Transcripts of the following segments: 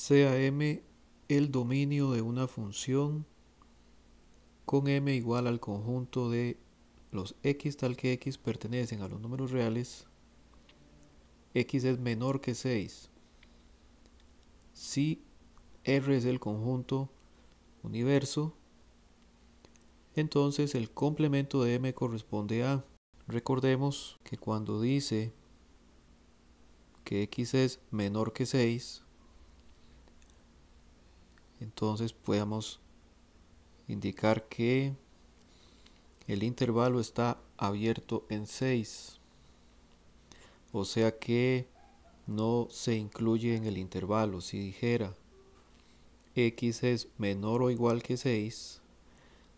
sea M el dominio de una función con M igual al conjunto de los x tal que x pertenecen a los números reales, x es menor que 6. Si R es el conjunto universo, entonces el complemento de M corresponde a... Recordemos que cuando dice que x es menor que 6, entonces podemos indicar que el intervalo está abierto en 6, o sea que no se incluye en el intervalo. Si dijera x es menor o igual que 6,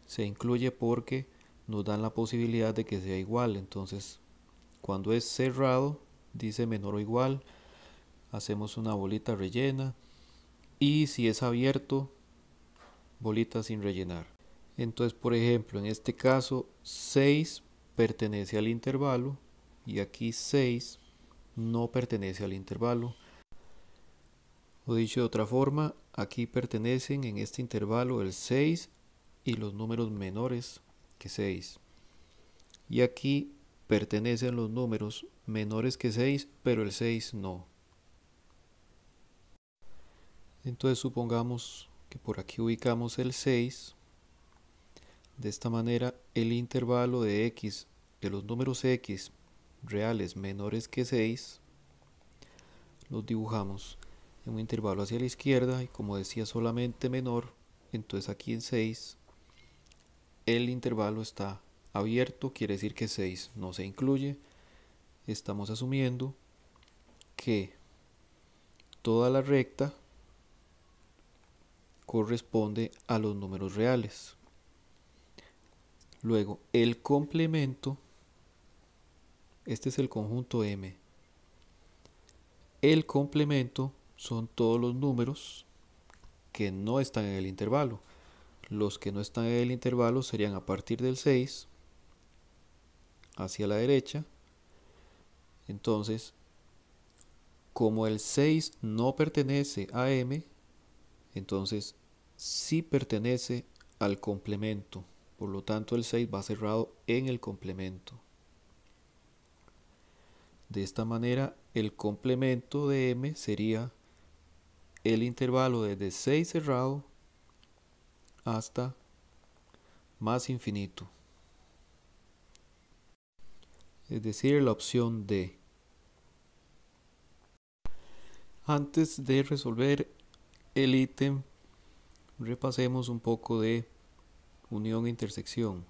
se incluye porque nos dan la posibilidad de que sea igual. Entonces, cuando es cerrado, dice menor o igual, hacemos una bolita rellena, y si es abierto, bolita sin rellenar. Entonces, por ejemplo, en este caso 6 pertenece al intervalo y aquí 6 no pertenece al intervalo. O dicho de otra forma, aquí pertenecen en este intervalo el 6 y los números menores que 6. Y aquí pertenecen los números menores que 6, pero el 6 no. Entonces supongamos que por aquí ubicamos el 6. De esta manera el intervalo de x, de los números x reales menores que 6, los dibujamos en un intervalo hacia la izquierda, y como decía solamente menor, entonces aquí en 6 el intervalo está abierto, quiere decir que 6 no se incluye. Estamos asumiendo que toda la recta corresponde a los números reales. Luego el complemento, este es el conjunto M. El complemento son todos los números que no están en el intervalo. Los que no están en el intervalo serían a partir del 6 hacia la derecha. Entonces, como el 6 no pertenece a M, entonces sí pertenece al complemento. Por lo tanto, el 6 va cerrado en el complemento. De esta manera, el complemento de M sería el intervalo desde 6 cerrado hasta más infinito. Es decir, la opción D. Antes de resolver el ítem, repasemos un poco de unión e intersección.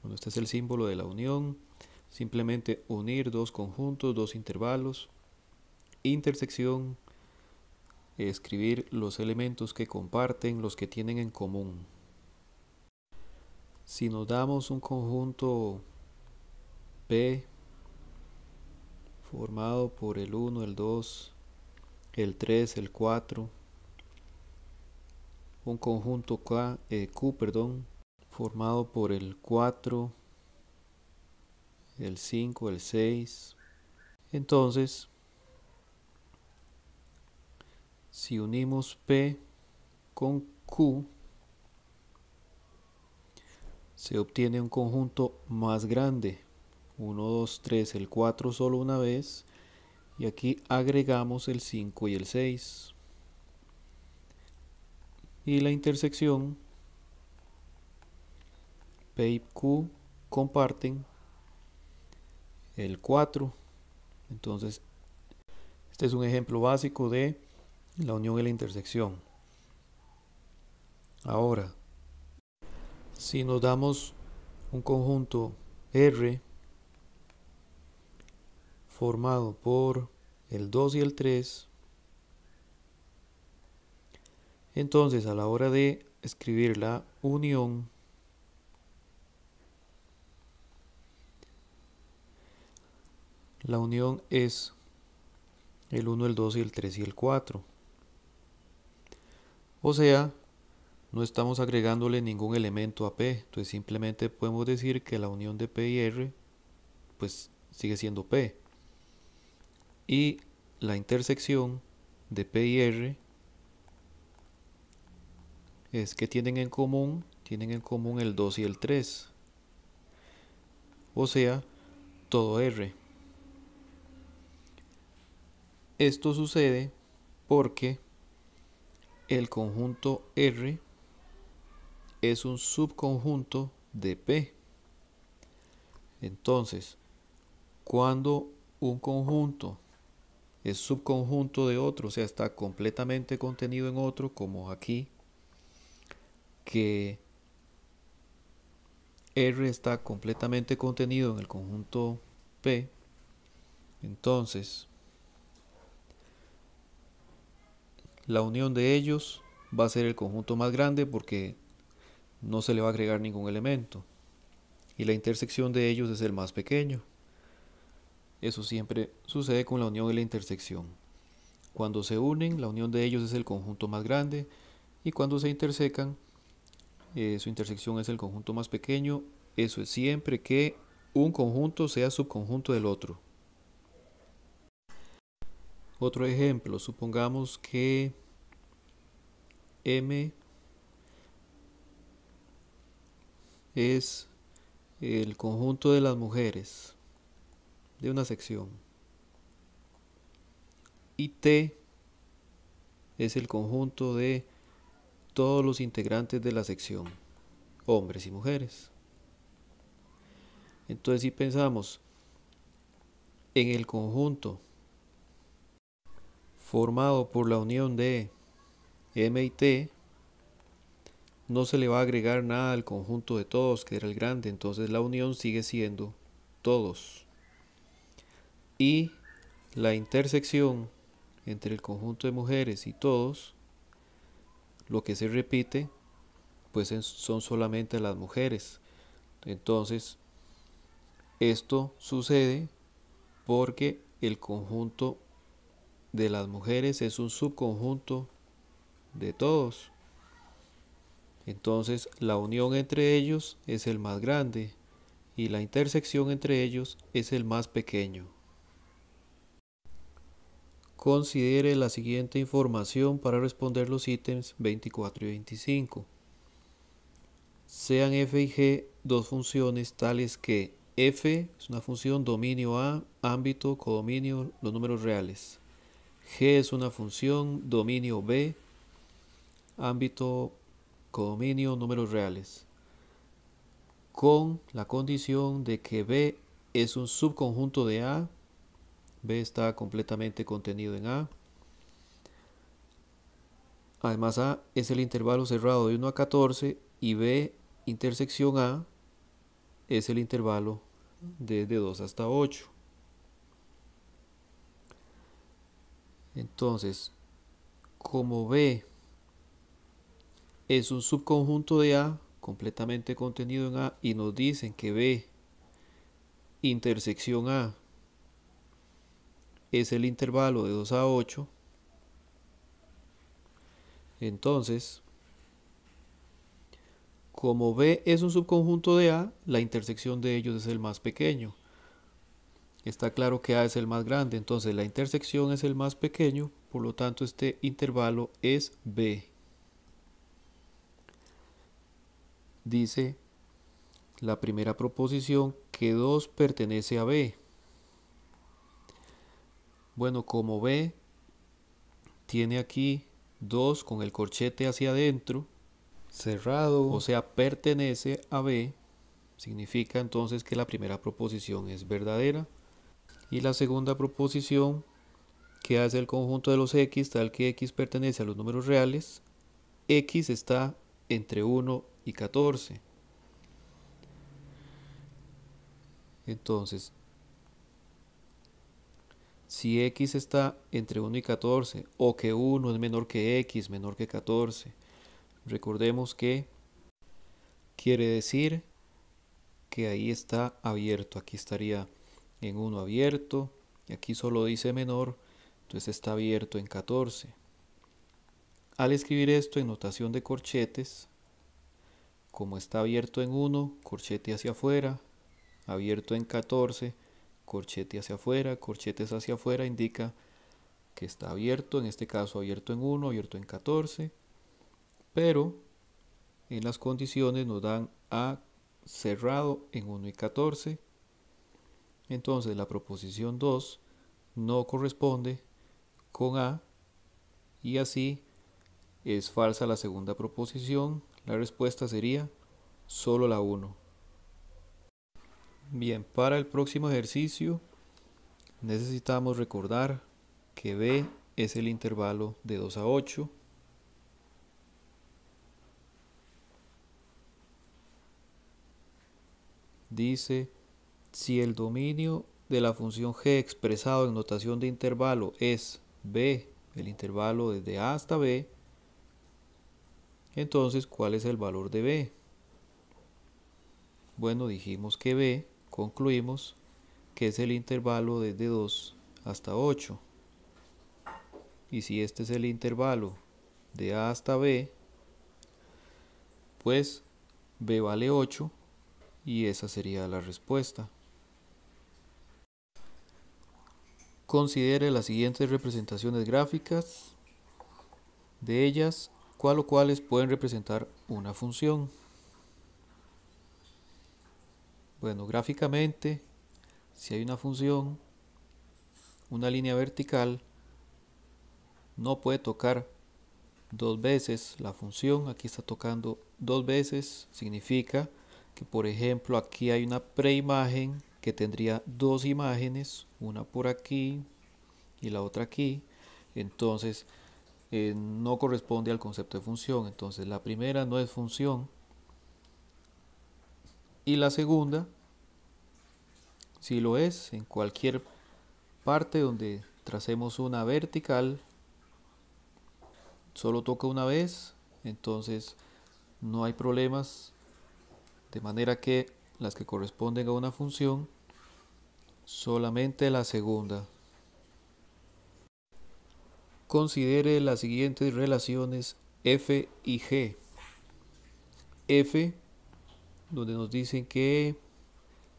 Bueno, este es el símbolo de la unión. Simplemente unir dos conjuntos, dos intervalos. Intersección, escribir los elementos que comparten, los que tienen en común. Si nos damos un conjunto P formado por el 1, el 2, el 3, el 4, un conjunto Q, formado por el 4, el 5, el 6. Entonces, si unimos P con Q, se obtiene un conjunto más grande. 1, 2, 3, el 4 solo una vez, y aquí agregamos el 5 y el 6. Y la intersección, P y Q comparten el 4. Entonces, este es un ejemplo básico de la unión y la intersección. Ahora, si nos damos un conjunto R formado por el 2 y el 3, entonces a la hora de escribir la unión, la unión es el 1, el 2 y el 3 y el 4. O sea, no estamos agregándole ningún elemento a P, entonces simplemente podemos decir que la unión de P y R pues sigue siendo P. Y la intersección de P y R es que tienen en común el 2 y el 3, o sea, todo R. Esto sucede porque el conjunto R es un subconjunto de P. Entonces, cuando un conjunto es subconjunto de otro, o sea, está completamente contenido en otro, como aquí, que R está completamente contenido en el conjunto P, entonces la unión de ellos va a ser el conjunto más grande porque no se le va a agregar ningún elemento. Y la intersección de ellos es el más pequeño. Eso siempre sucede con la unión y la intersección. Cuando se unen, la unión de ellos es el conjunto más grande, y cuando se intersecan, su intersección es el conjunto más pequeño. Eso es siempre que un conjunto sea subconjunto del otro. Otro ejemplo, supongamos que M es el conjunto de las mujeres de una sección y T es el conjunto de todos los integrantes de la sección, hombres y mujeres. Entonces, si pensamos en el conjunto formado por la unión de M y T, no se le va a agregar nada al conjunto de todos, que era el grande, entonces la unión sigue siendo todos. Y la intersección entre el conjunto de mujeres y todos, lo que se repite, pues son solamente las mujeres. Entonces, esto sucede porque el conjunto de las mujeres es un subconjunto de todos. Entonces, la unión entre ellos es el más grande y la intersección entre ellos es el más pequeño. Considere la siguiente información para responder los ítems 24 y 25. Sean f y g dos funciones tales que f es una función dominio A, ámbito, codominio, los números reales. G es una función dominio B, ámbito, codominio, números reales. Con la condición de que B es un subconjunto de A, B está completamente contenido en A. Además, A es el intervalo cerrado de 1 a 14 y B, intersección A, es el intervalo desde 2 hasta 8. Entonces, como B es un subconjunto de A, completamente contenido en A, y nos dicen que B, intersección A, es el intervalo de 2 a 8, entonces, como B es un subconjunto de A, la intersección de ellos es el más pequeño. Está claro que A es el más grande, entonces la intersección es el más pequeño, por lo tanto este intervalo es B. Dice la primera proposición que 2 pertenece a B. Bueno, como B tiene aquí 2 con el corchete hacia adentro, cerrado, o sea, pertenece a B, significa entonces que la primera proposición es verdadera. Y la segunda proposición, que hace el conjunto de los X, tal que X pertenece a los números reales, X está entre 1 y 14. Entonces, si X está entre 1 y 14, o que 1 es menor que X, menor que 14, recordemos que quiere decir que ahí está abierto. Aquí estaría en 1 abierto, y aquí solo dice menor, entonces está abierto en 14. Al escribir esto en notación de corchetes, como está abierto en 1, corchete hacia afuera, abierto en 14, corchete hacia afuera, corchetes hacia afuera, indica que está abierto, en este caso abierto en 1, abierto en 14, pero en las condiciones nos dan A cerrado en 1 y 14. Entonces la proposición 2 no corresponde con A y así es falsa la segunda proposición. La respuesta sería solo la 1. Bien, para el próximo ejercicio necesitamos recordar que B es el intervalo de 2 a 8. Dice, si el dominio de la función g expresado en notación de intervalo es b, el intervalo desde a hasta b, entonces ¿cuál es el valor de b? Bueno, dijimos que b, concluimos que es el intervalo desde 2 hasta 8. Y si este es el intervalo de a hasta b, pues b vale 8 y esa sería la respuesta. Considere las siguientes representaciones gráficas. De ellas, ¿cuál o cuáles pueden representar una función? Bueno, gráficamente, si hay una función, una línea vertical no puede tocar dos veces la función. Aquí está tocando dos veces, significa que, por ejemplo, aquí hay una preimagen que tendría dos imágenes, una por aquí y la otra aquí. Entonces no corresponde al concepto de función. Entonces la primera no es función y la segunda sí lo es. En cualquier parte donde tracemos una vertical solo toca una vez, entonces no hay problemas, de manera que las que corresponden a una función solamente la segunda. Considere las siguientes relaciones f y g. F, donde nos dicen que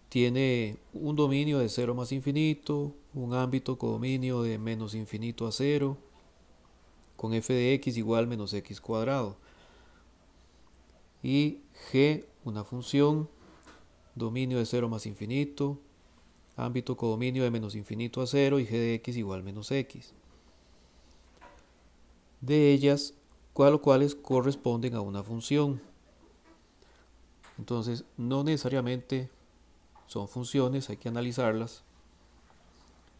tiene un dominio de 0 más infinito, un ámbito codominio de menos infinito a 0, con f de x igual menos x cuadrado. Y g, una función, dominio de 0 más infinito, ámbito codominio de menos infinito a 0 y g de x igual menos x. De ellas, cuáles corresponden a una función. Entonces, no necesariamente son funciones, hay que analizarlas.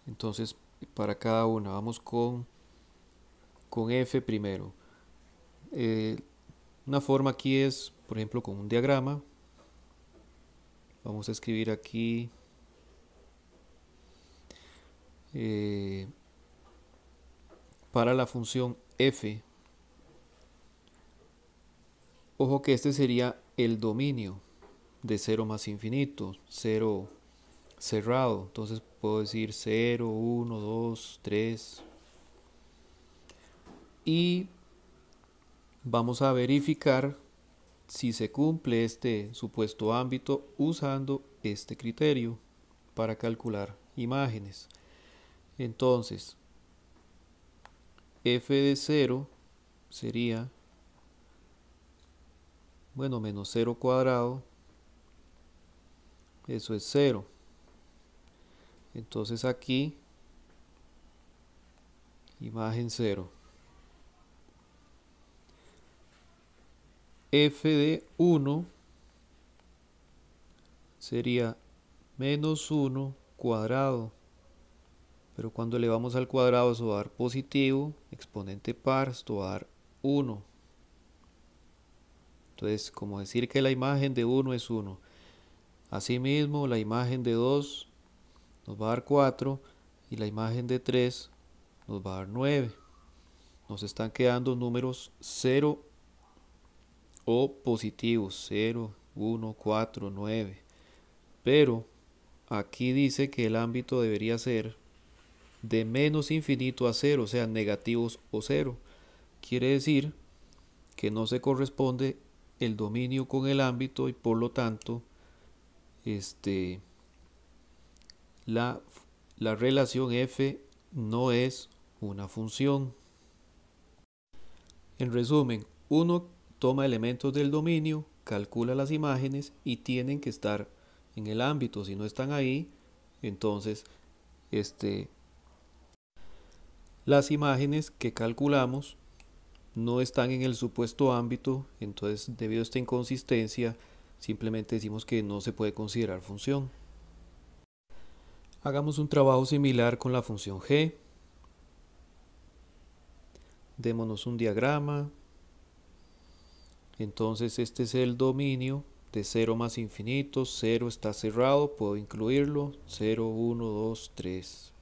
Entonces, para cada una, vamos con f primero. Una forma aquí es, por ejemplo, con un diagrama. Vamos a escribir aquí para la función f. Ojo que este sería el dominio de 0 más infinito, 0 cerrado. Entonces puedo decir 0, 1, 2, 3. Y vamos a verificar si se cumple este supuesto ámbito usando este criterio para calcular imágenes. Entonces, f de 0 sería, bueno, menos 0 cuadrado, eso es 0. Entonces aquí, imagen 0. F de 1 sería menos 1 cuadrado, pero cuando elevamos al cuadrado eso va a dar positivo, exponente par, esto va a dar 1. Entonces, como decir que la imagen de 1 es 1. Asimismo, la imagen de 2 nos va a dar 4 y la imagen de 3 nos va a dar 9. Nos están quedando números 0 o positivos, 0, 1, 4, 9. Pero aquí dice que el ámbito debería ser de menos infinito a 0, o sea, negativos o 0. Quiere decir que no se corresponde el dominio con el ámbito y por lo tanto la relación f no es una función. En resumen, uno toma elementos del dominio, calcula las imágenes y tienen que estar en el ámbito. Si no están ahí, entonces las imágenes que calculamos no están en el supuesto ámbito. Entonces, debido a esta inconsistencia, simplemente decimos que no se puede considerar función. Hagamos un trabajo similar con la función g. Démonos un diagrama. Entonces este es el dominio de 0 más infinito. 0 está cerrado, puedo incluirlo. 0, 1, 2, 3.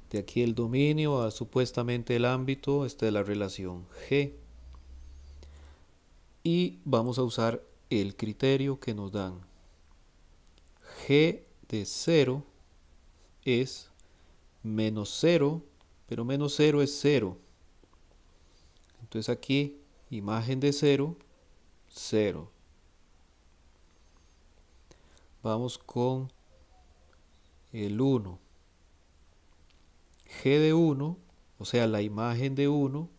De aquí el dominio a supuestamente el ámbito. Esta es la relación g. Y vamos a usar el criterio que nos dan. G de 0 es menos 0, pero menos 0 es 0. Entonces aquí, imagen de 0, 0. Vamos con el 1. G de 1, o sea, la imagen de 1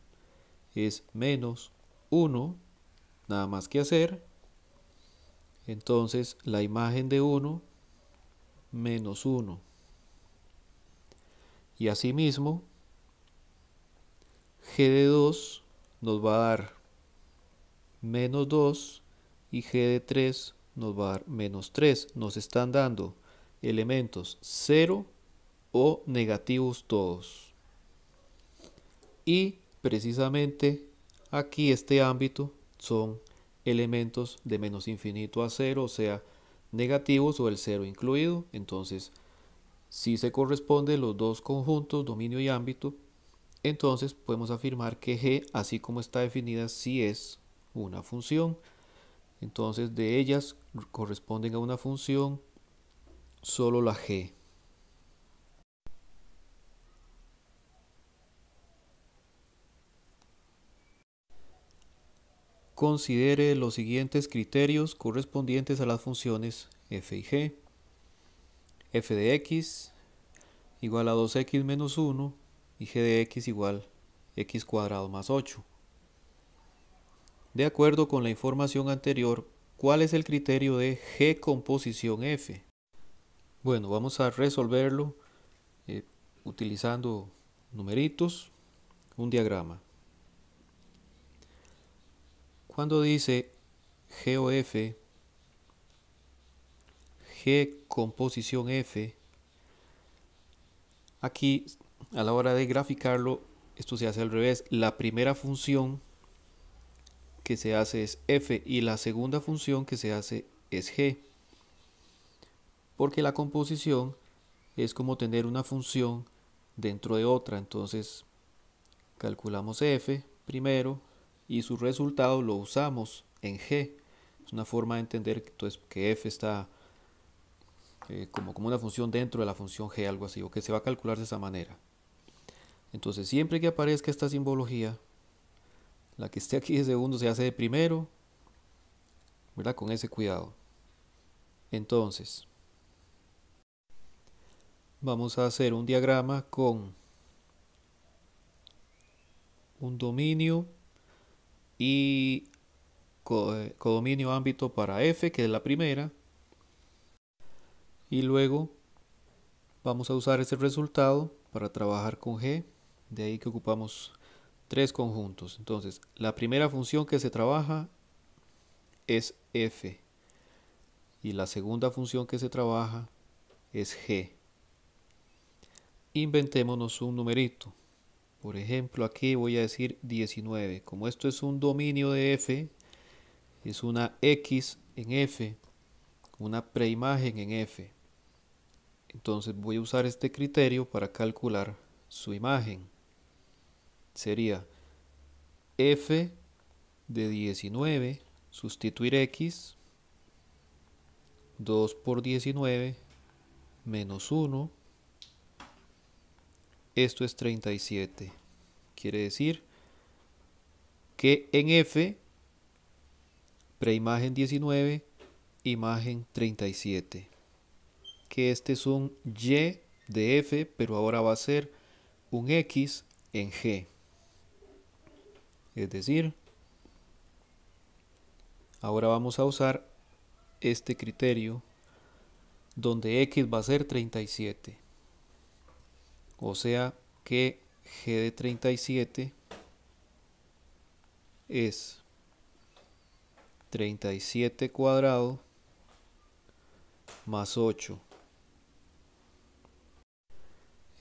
es menos 1, nada más que hacer. Entonces, la imagen de 1, menos 1. Y asimismo, G de 2 nos va a dar menos 2 y G de 3 nos va a dar menos 3. Nos están dando elementos 0 o negativos todos. Y precisamente aquí este ámbito son elementos de menos infinito a 0, o sea, negativos o el 0 incluido. Entonces, si se corresponden los dos conjuntos, dominio y ámbito, entonces podemos afirmar que g, así como está definida, sí es una función. Entonces, de ellas corresponden a una función solo la g. Considere los siguientes criterios correspondientes a las funciones f y g. F de x igual a 2x menos 1 y g de x igual a x cuadrado más 8. De acuerdo con la información anterior, ¿cuál es el criterio de g composición f? Bueno, vamos a resolverlo utilizando numeritos, un diagrama. Cuando dice g o f, g composición f, aquí a la hora de graficarlo, esto se hace al revés. La primera función que se hace es f y la segunda función que se hace es g. Porque la composición es como tener una función dentro de otra. Entonces calculamos f primero y su resultado lo usamos en g. Es una forma de entender entonces, que f está como una función dentro de la función g, algo así, o que se va a calcular de esa manera. Entonces siempre que aparezca esta simbología, la que esté aquí de segundo se hace de primero, ¿verdad? Con ese cuidado. Entonces, vamos a hacer un diagrama con un dominio y codominio ámbito para f, que es la primera. Y luego vamos a usar ese resultado para trabajar con g. De ahí que ocupamos tres conjuntos. Entonces, la primera función que se trabaja es f. Y la segunda función que se trabaja es g. Inventémonos un numerito. Por ejemplo, aquí voy a decir 19. Como esto es un dominio de f, es una x en f, una preimagen en f. Entonces voy a usar este criterio para calcular su imagen. Sería f de 19, sustituir x, 2 por 19, menos 1. Esto es 37. Quiere decir que en f, preimagen 19, imagen 37. Que este es un y de f, pero ahora va a ser un x en g. Es decir, Ahora vamos a usar este criterio donde x va a ser 37. O sea que g de 37 es 37 cuadrado más 8.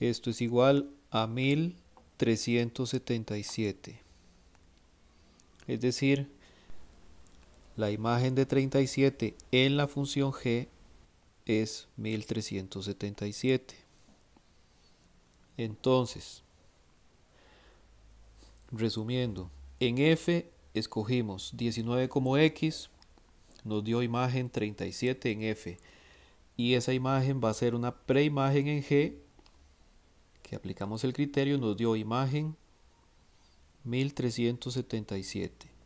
Esto es igual a 1377. Es decir, la imagen de 37 en la función g es 1377. Entonces, resumiendo, en f escogimos 19 como x, nos dio imagen 37 en f, y esa imagen va a ser una preimagen en g, que aplicamos el criterio, nos dio imagen 1377.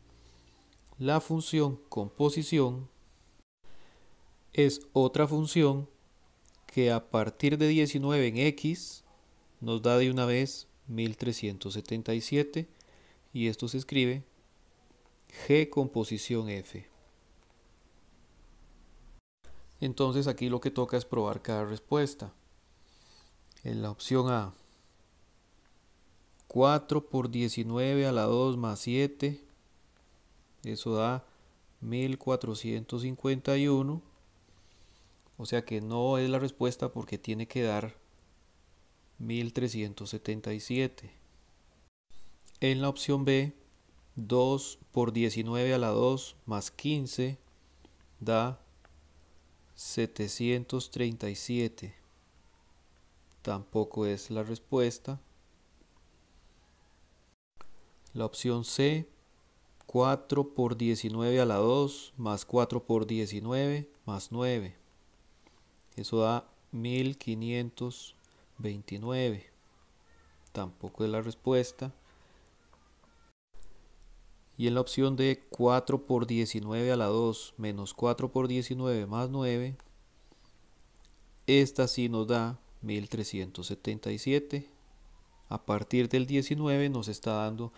La función composición es otra función que a partir de 19 en x nos da de una vez 1377, y esto se escribe g composición f. Entonces aquí lo que toca es probar cada respuesta. En la opción A, 4 por 19 a la 2 más 7, eso da 1451. O sea que no es la respuesta porque tiene que dar 1377. En la opción B, 2 por 19 a la 2 más 15 da 737. Tampoco es la respuesta. La opción C, 4 por 19 a la 2 más 4 por 19 más 9. Eso da 1529. Tampoco es la respuesta. Y en la opción D, 4 por 19 a la 2 menos 4 por 19 más 9. Esta sí nos da 1377. A partir del 19 nos está dando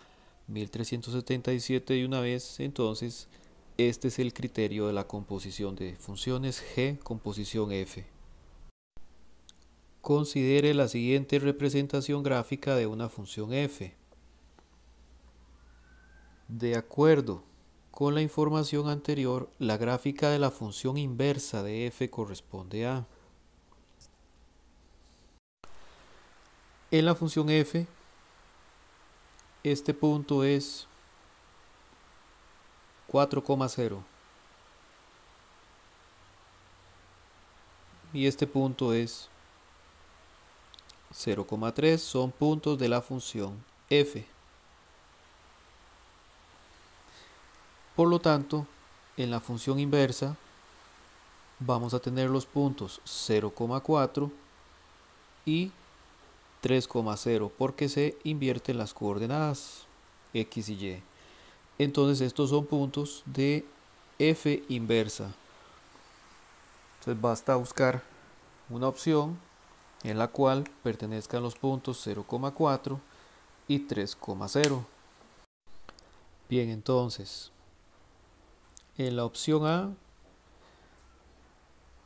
1377 de una vez. Entonces este es el criterio de la composición de funciones g composición f. Considere la siguiente representación gráfica de una función f. De acuerdo con la información anterior, la gráfica de la función inversa de f corresponde a... En la función f, este punto es 4,0 y este punto es 0,3. Son puntos de la función f. Por lo tanto, en la función inversa vamos a tener los puntos 0,4 y 3,0 porque se invierten las coordenadas x y y. Entonces estos son puntos de f inversa. Entonces basta buscar una opción en la cual pertenezcan los puntos 0,4 y 3,0. Bien, entonces en la opción A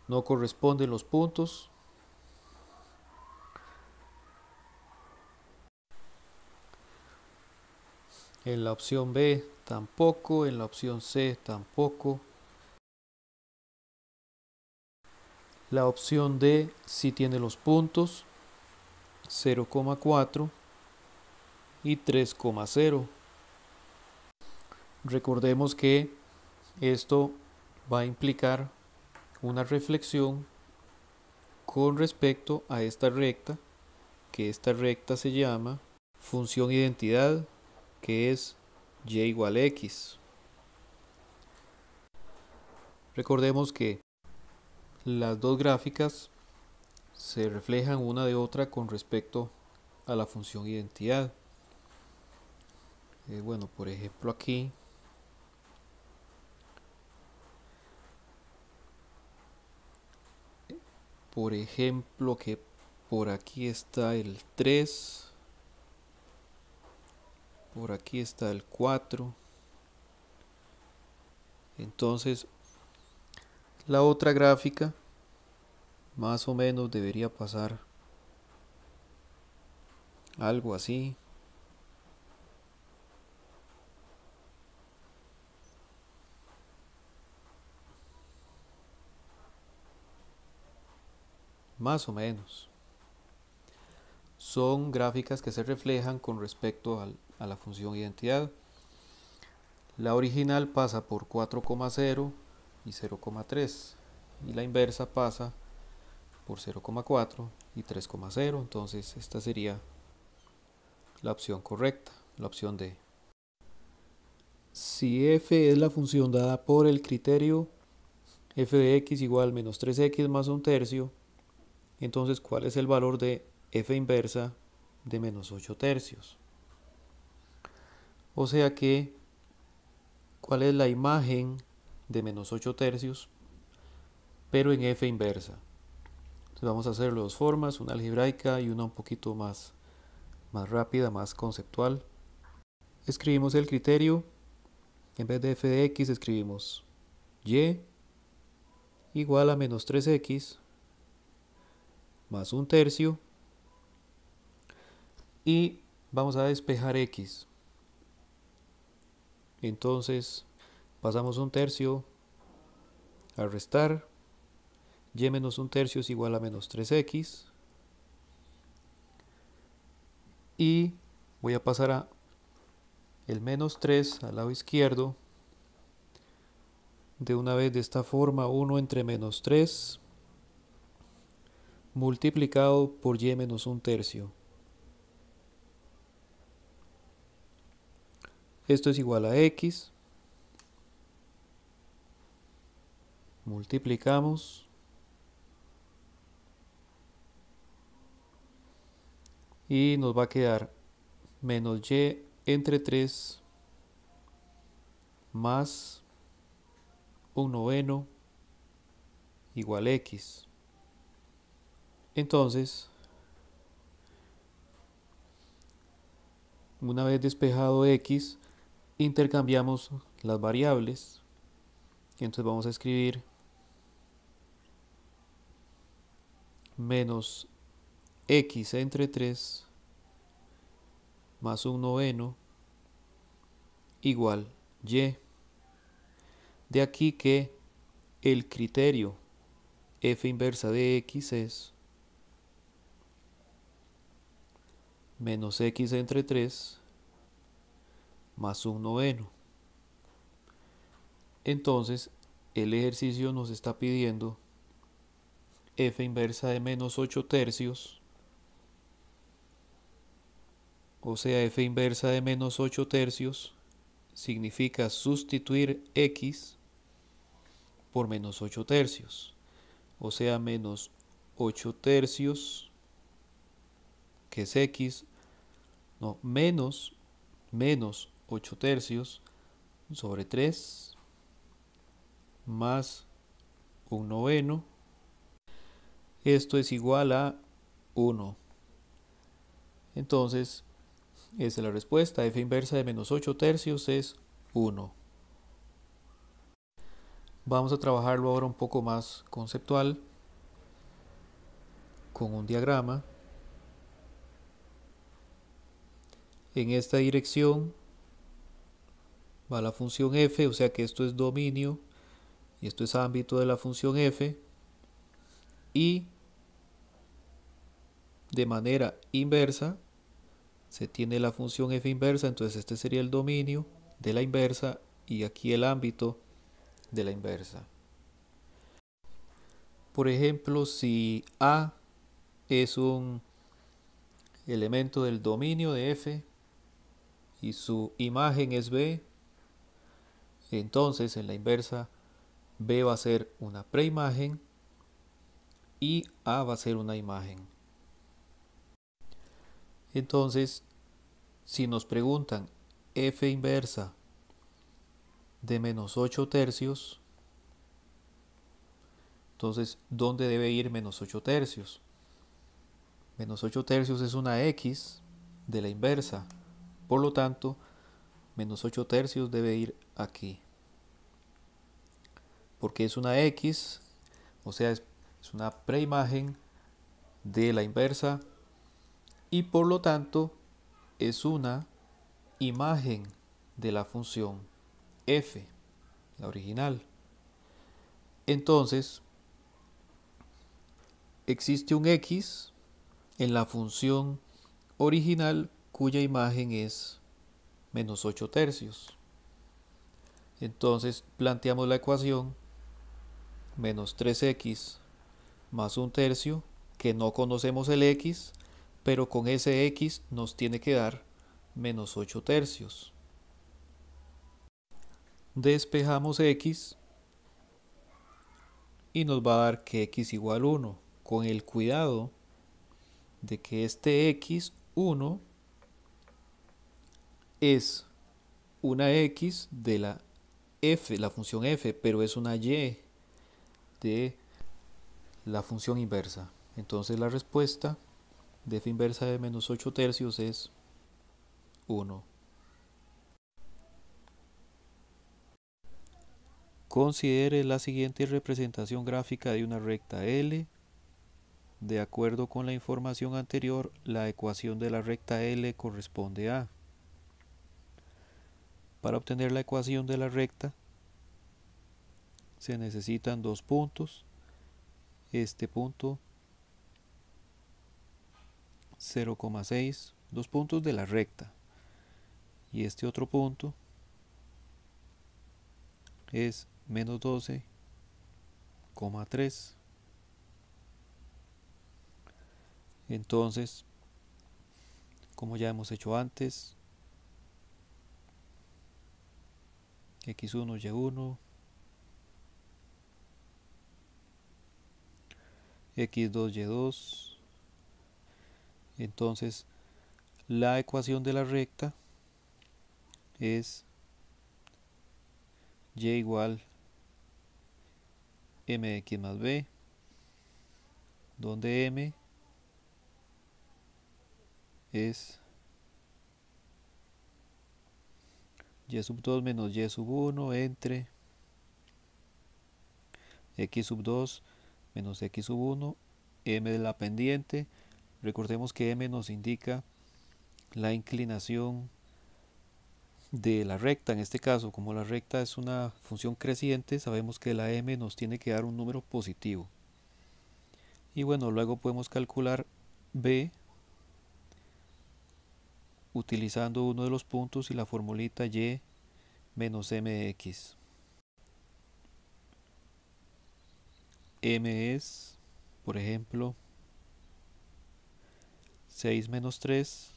no corresponden los puntos. En la opción B tampoco, en la opción C tampoco. La opción D sí tiene los puntos 0,4 y 3,0. Recordemos que esto va a implicar una reflexión con respecto a esta recta, que esta recta se llama función identidad, que es y igual a x. Recordemos que las dos gráficas se reflejan una de otra con respecto a la función identidad. Bueno, por ejemplo aquí que por aquí está el 3, por aquí está el 4 Entonces, la otra gráfica más o menos debería pasar algo así. Más o menos. Son gráficas que se reflejan con respecto a la función identidad. La original pasa por 4,0 y 0,3 y la inversa pasa por 0,4 y 3,0. Entonces esta sería la opción correcta, la opción D. Si f es la función dada por el criterio f de x igual menos 3x más un tercio, entonces ¿cuál es el valor de f inversa de menos 8 tercios? O sea que, ¿cuál es la imagen de menos 8 tercios? Pero en f inversa. Entonces vamos a hacerlo de dos formas, una algebraica y una un poquito más rápida, más conceptual. Escribimos el criterio, en vez de f de x escribimos y igual a menos 3x más un tercio y vamos a despejar x. Entonces pasamos un tercio a restar, y menos un tercio es igual a menos 3x y voy a pasar a el menos 3 al lado izquierdo. De una vez de esta forma, 1 entre menos 3 multiplicado por y menos un tercio. Esto es igual a x. Multiplicamos. Y nos va a quedar menos y entre 3 más un noveno igual x. Entonces, una vez despejado x, intercambiamos las variables. Entonces vamos a escribir menos x entre 3 más un noveno igual y. De aquí que el criterio f inversa de x es menos x entre 3 más un noveno. Entonces el ejercicio nos está pidiendo f inversa de menos 8 tercios, o sea, f inversa de menos 8 tercios significa sustituir x por menos 8 tercios, o sea, menos 8 tercios, que es x, no, menos 8 tercios sobre 3 más un noveno. Esto es igual a 1. Entonces, esa es la respuesta. F inversa de menos 8 tercios es 1. Vamos a trabajarlo ahora un poco más conceptual con un diagrama. En esta dirección va la función f, o sea que esto es dominio y esto es ámbito de la función f, y de manera inversa se tiene la función f inversa, entonces este sería el dominio de la inversa y aquí el ámbito de la inversa. Por ejemplo, si a es un elemento del dominio de f y su imagen es b, entonces en la inversa b va a ser una preimagen y a va a ser una imagen. Entonces, si nos preguntan f inversa de menos 8 tercios, entonces, ¿dónde debe ir menos 8 tercios? Menos 8 tercios es una x de la inversa, por lo tanto, menos 8 tercios debe ir aquí. porque es una X, o sea, es una preimagen de la inversa y por lo tanto es una imagen de la función f, la original. Entonces, existe un x en la función original cuya imagen es menos 8 tercios. Entonces planteamos la ecuación menos 3x más un tercio, que no conocemos el x, pero con ese x nos tiene que dar menos 8 tercios. Despejamos x y nos va a dar que x igual 1, con el cuidado de que este x1 es una x de la f, la función f, pero es una y de la función inversa. Entonces la respuesta de f inversa de menos 8 tercios es 1. Considere la siguiente representación gráfica de una recta L. De acuerdo con la información anterior, la ecuación de la recta L corresponde a. Para obtener la ecuación de la recta se necesitan dos puntos. Este punto 0,6, dos puntos de la recta, y este otro punto es menos 12,3. Entonces, como ya hemos hecho antes, x1, y1, x2, y2. Entonces, la ecuación de la recta es y igual mx más b, donde m es y sub 2 menos y sub 1 entre x sub 2 menos x sub 1, m de la pendiente. Recordemos que m nos indica la inclinación de la recta. En este caso, como la recta es una función creciente, sabemos que la m nos tiene que dar un número positivo. Y bueno, luego podemos calcular b utilizando uno de los puntos y la formulita y menos mx. M es, por ejemplo, 6 menos 3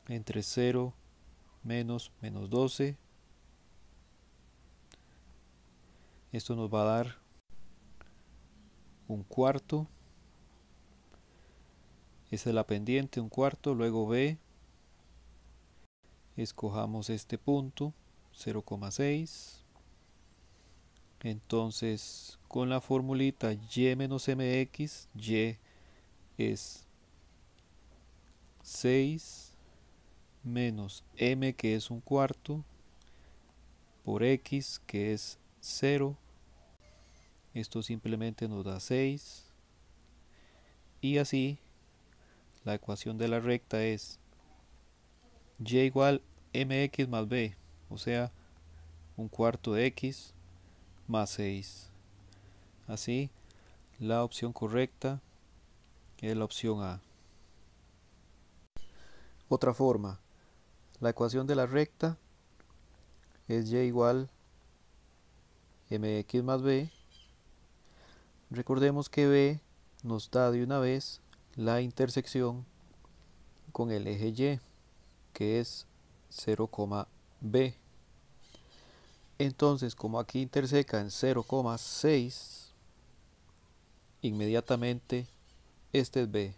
entre 0 menos 12. Esto nos va a dar un cuarto. Esta es la pendiente, un cuarto. Luego b, escojamos este punto, 0,6. Entonces, con la formulita y menos mx, y es 6 menos m, que es un cuarto, por x, que es 0. Esto simplemente nos da 6. Y así, la ecuación de la recta es y igual mx más b, o sea, un cuarto de x más 6. Así, la opción correcta es la opción A. Otra forma, la ecuación de la recta es y igual mx más b. Recordemos que b nos da de una vez la intersección con el eje y, que es 0,b. Entonces, como aquí interseca en 0,6, inmediatamente este es b.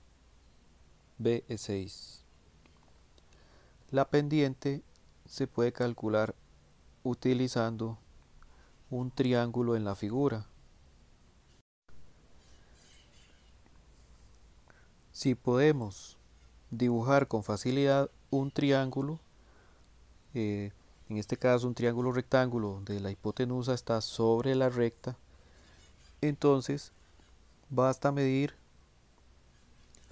B es 6. La pendiente se puede calcular utilizando un triángulo en la figura. Si podemos dibujar con facilidad un triángulo, en este caso un triángulo rectángulo donde la hipotenusa está sobre la recta, entonces basta medir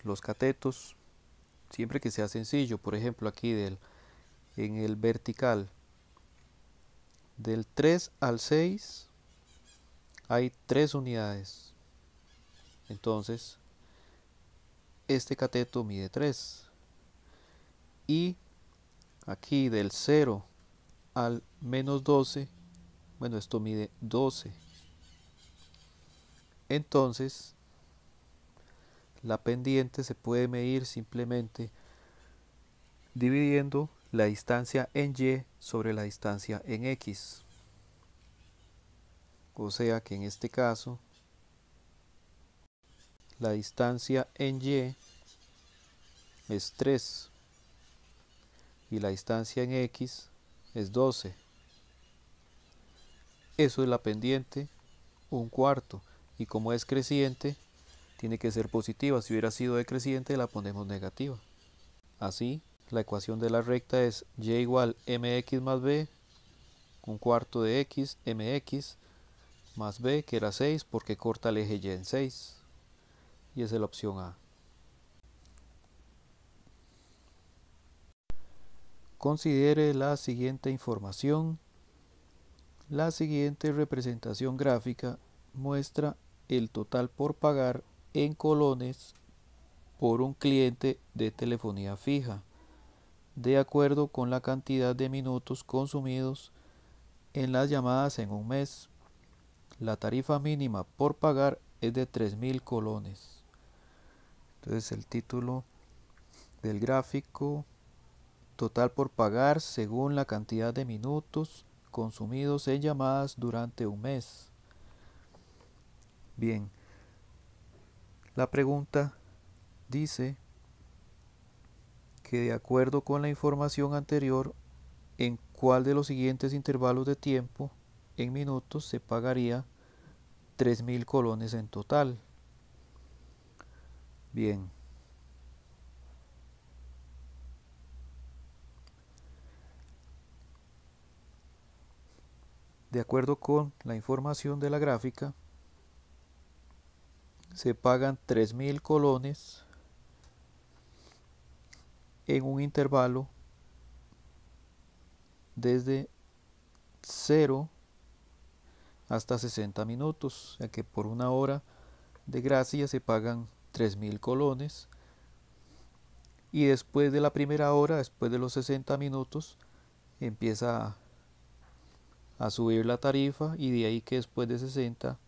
los catetos siempre que sea sencillo. Por ejemplo, aquí en el vertical del 3 al 6 hay 3 unidades, entonces este cateto mide 3, y aquí del 0 al menos 12, bueno, esto mide 12. Entonces la pendiente se puede medir simplemente dividiendo la distancia en y sobre la distancia en x. O sea que en este caso la distancia en y es 3 y la distancia en x es 12. Eso es la pendiente, un cuarto, y como es creciente tiene que ser positiva. Si hubiera sido decreciente la ponemos negativa. Así la ecuación de la recta es y igual mx más b, un cuarto de x, mx, más b, que era 6 porque corta el eje y en 6. Y esa es la opción A. Considere la siguiente información. La siguiente representación gráfica muestra el total por pagar en colones por un cliente de telefonía fija, de acuerdo con la cantidad de minutos consumidos en las llamadas en un mes. La tarifa mínima por pagar es de 3.000 colones. Entonces el título del gráfico: total por pagar según la cantidad de minutos consumidos en llamadas durante un mes. Bien, la pregunta dice que de acuerdo con la información anterior, ¿en cuál de los siguientes intervalos de tiempo en minutos se pagaría 3.000 colones en total? Bien, de acuerdo con la información de la gráfica, se pagan 3.000 colones en un intervalo desde 0 hasta 60 minutos, ya que por una hora de gracia se pagan 3.000 colones, y después de la primera hora, después de los 60 minutos, empieza a subir la tarifa, y de ahí que después de 60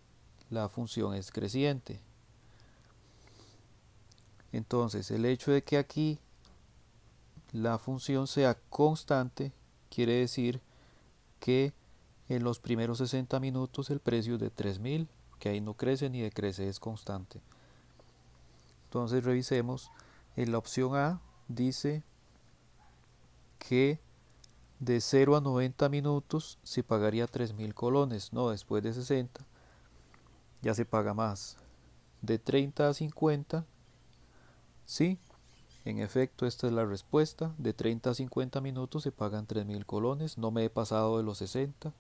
la función es creciente. Entonces el hecho de que aquí la función sea constante quiere decir que en los primeros 60 minutos el precio es de 3.000, que ahí no crece ni decrece, es constante. Entonces revisemos. En la opción A dice que de 0 a 90 minutos se pagaría 3.000 colones. No, después de 60 ya se paga más. De 30 a 50, sí, en efecto esta es la respuesta. De 30 a 50 minutos se pagan 3.000 colones. No me he pasado de los 60.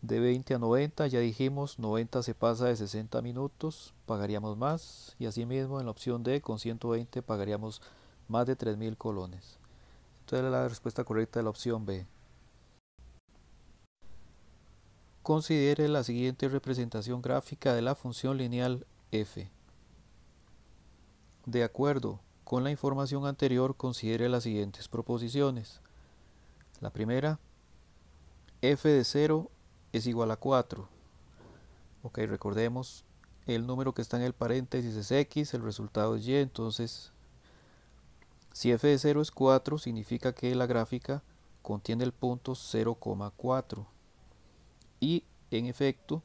De 20 a 90, ya dijimos, 90 se pasa de 60 minutos, pagaríamos más. Y asimismo en la opción D, con 120 pagaríamos más de 3.000 colones. Entonces la respuesta correcta es la opción B. Considere la siguiente representación gráfica de la función lineal f. De acuerdo con la información anterior, considere las siguientes proposiciones. La primera: f de 0 es igual a 4. Ok, recordemos, el número que está en el paréntesis es x, el resultado es y, entonces si f de 0 es 4, significa que la gráfica contiene el punto 0,4. Y en efecto,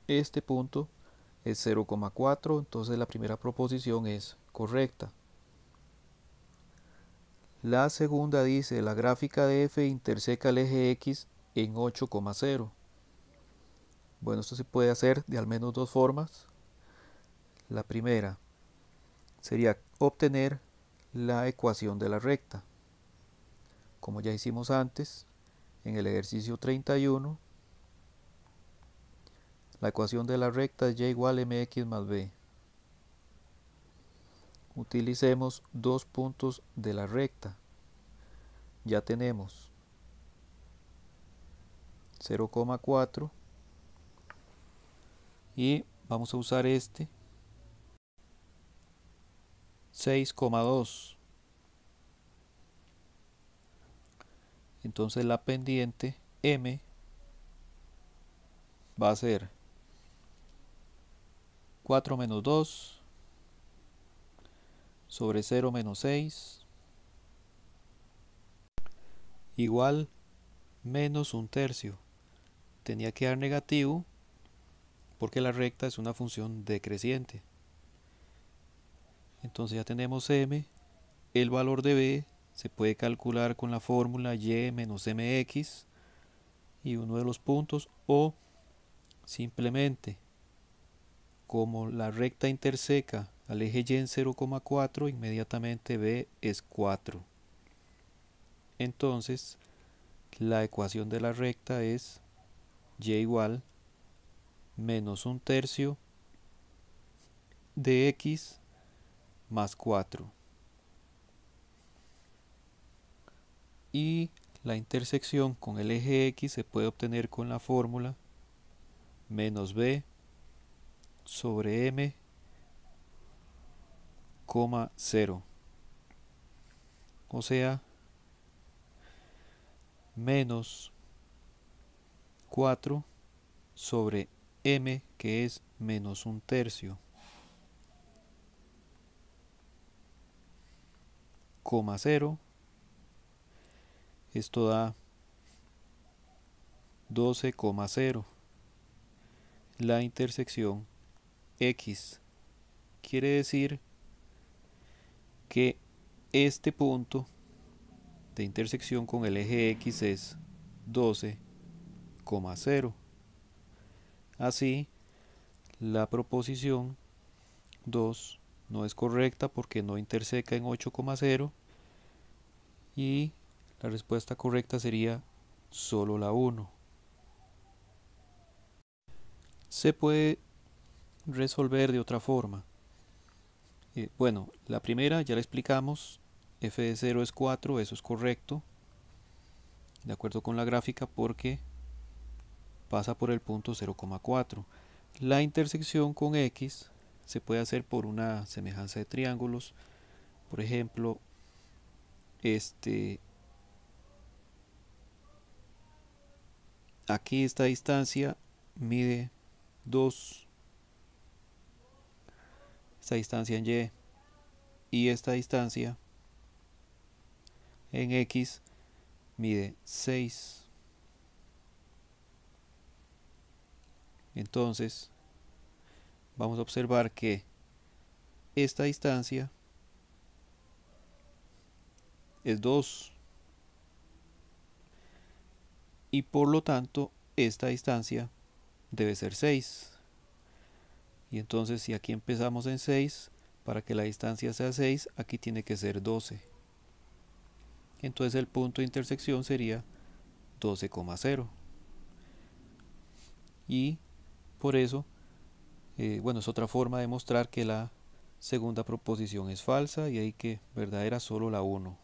este punto es 0,4, entonces la primera proposición es correcta. La segunda dice: la gráfica de f interseca el eje x en 8,0. Bueno, esto se puede hacer de al menos dos formas. La primera sería obtener la ecuación de la recta. como ya hicimos antes, en el ejercicio 31, la ecuación de la recta es y igual a mx más b. Utilicemos dos puntos de la recta. Ya tenemos 0,4 y vamos a usar este 6,2. Entonces la pendiente m va a ser 4 menos 2 sobre 0 menos 6 igual menos 1/3. Tenía que dar negativo porque la recta es una función decreciente. Entonces ya tenemos m, el valor de b se puede calcular con la fórmula y menos mx y uno de los puntos, o simplemente como la recta interseca al eje y en 0,4, inmediatamente b es 4. Entonces la ecuación de la recta es y igual menos 1/3 de x más 4. Y la intersección con el eje x se puede obtener con la fórmula menos b sobre m, 0. O sea, menos 4 sobre m, que es menos 1/3, 0. Esto da 12,0. La intersección x quiere decir que este punto de intersección con el eje x es 12,0. Así, la proposición 2 no es correcta porque no interseca en 8,0 y la respuesta correcta sería solo la 1. Se puede resolver de otra forma. Bueno, la primera ya la explicamos, f de 0 es 4, eso es correcto, de acuerdo con la gráfica, porque pasa por el punto 0,4. La intersección con x se puede hacer por una semejanza de triángulos. Por ejemplo, aquí esta distancia mide 2, esta distancia en y esta distancia en x mide 6. Entonces vamos a observar que esta distancia es 2 y por lo tanto esta distancia debe ser 6. Y entonces si aquí empezamos en 6, para que la distancia sea 6, aquí tiene que ser 12. Entonces el punto de intersección sería 12,0. Y por eso, bueno, es otra forma de mostrar que la segunda proposición es falsa y ahí que verdadera solo la 1.